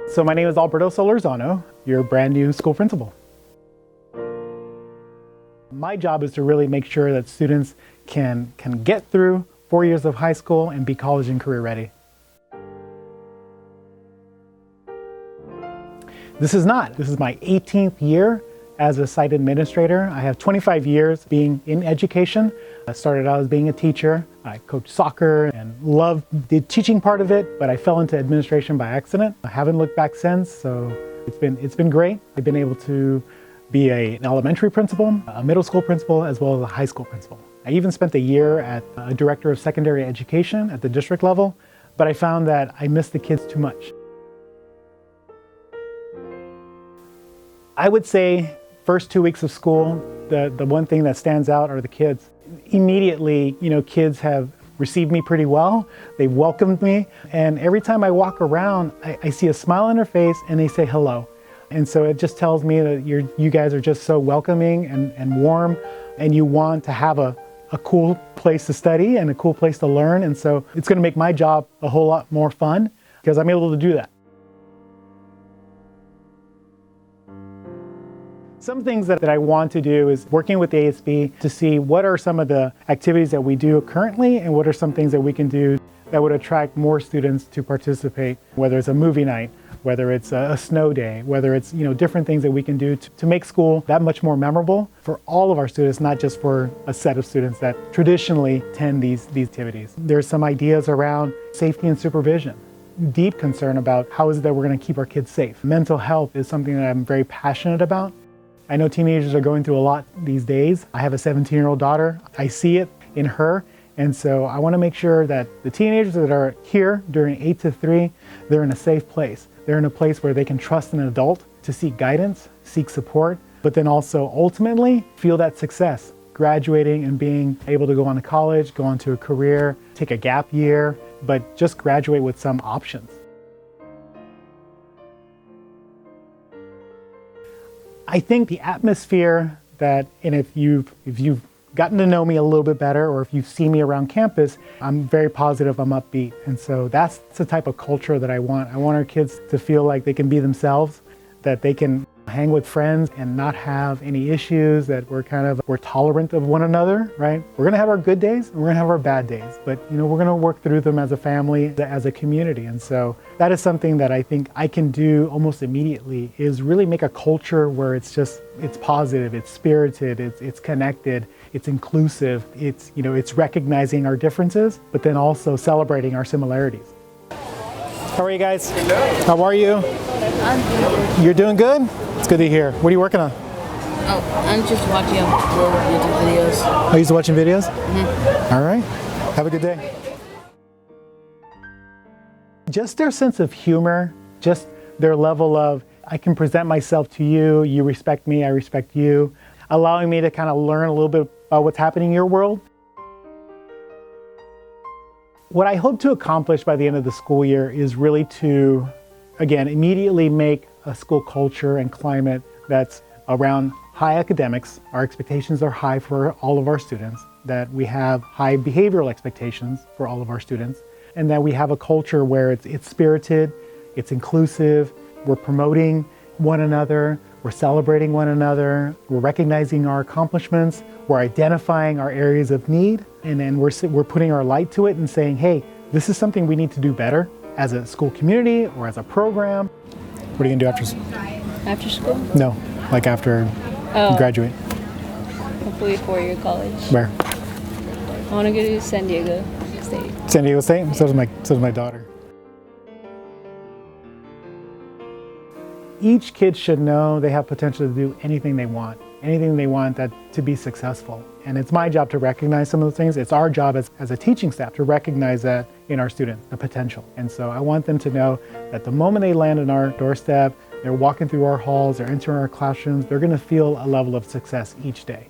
So my name is Alberto Solorzano, your brand new school principal. My job is to really make sure that students can get through 4 years of high school and be college and career ready. This is my 18th year as a site administrator. I have 25 years being in education. I started out as being a teacher. I coached soccer and loved the teaching part of it, but I fell into administration by accident. I haven't looked back since, so it's been great. I've been able to be an elementary principal, a middle school principal, as well as a high school principal. I even spent a year as a director of secondary education at the district level, but I found that I missed the kids too much. I would say first 2 weeks of school, the one thing that stands out are the kids. Immediately, kids have received me pretty well. They've welcomed me. And every time I walk around, I see a smile on their face and they say hello. And so it just tells me that you guys are just so welcoming and warm, and you want to have a cool place to study and a cool place to learn. And so it's going to make my job a whole lot more fun because I'm able to do that. Some things that I want to do is working with the ASB to see what are some of the activities that we do currently and what are some things that we can do that would attract more students to participate, whether it's a movie night, whether it's a snow day, whether it's different things that we can do to make school that much more memorable for all of our students, not just for a set of students that traditionally attend these activities. There's some ideas around safety and supervision. Deep concern about how is it that we're going to keep our kids safe. Mental health is something that I'm very passionate about. I know teenagers are going through a lot these days. I have a 17-year-old daughter. I see it in her. And so I want to make sure that the teenagers that are here during 8 to 3, they're in a safe place. They're in a place where they can trust an adult to seek guidance, seek support, but then also ultimately feel that success, graduating and being able to go on to college, go on to a career, take a gap year, but just graduate with some options. I think the atmosphere and if you've gotten to know me a little bit better, or if you've seen me around campus, I'm very positive, I'm upbeat. And so that's the type of culture that I want. I want our kids to feel like they can be themselves, that they can hang with friends and not have any issues, that we're tolerant of one another, right? We're gonna have our good days and we're gonna have our bad days, but we're gonna work through them as a family, as a community. And so that is something that I think I can do almost immediately, is really make a culture where it's positive, it's spirited, it's connected, it's inclusive, it's recognizing our differences, but then also celebrating our similarities. How are you guys? Hello. How are you? I'm good. You're doing good? It's good to hear. What are you working on? Oh, I'm just watching little YouTube videos. Oh, you're just watching videos? Mm-hmm. All right. Have a good day. Just their sense of humor, just their level of, I can present myself to you, you respect me, I respect you, allowing me to kind of learn a little bit about what's happening in your world. What I hope to accomplish by the end of the school year is really to, again, immediately make a school culture and climate that's around high academics. Our expectations are high for all of our students, that we have high behavioral expectations for all of our students, and that we have a culture where it's spirited, it's inclusive, we're promoting one another, we're celebrating one another, we're recognizing our accomplishments, we're identifying our areas of need, and then we're putting our light to it and saying, hey, this is something we need to do better as a school community or as a program. What are you gonna do After school? No, like after you graduate. Hopefully a 4-year college. Where? I want to go to San Diego State. San Diego State? So does my daughter. Each kid should know they have potential to do anything they want that to be successful. And it's my job to recognize some of those things. It's our job as a teaching staff to recognize that in our students, the potential. And so I want them to know that the moment they land on our doorstep, they're walking through our halls, they're entering our classrooms, they're gonna feel a level of success each day.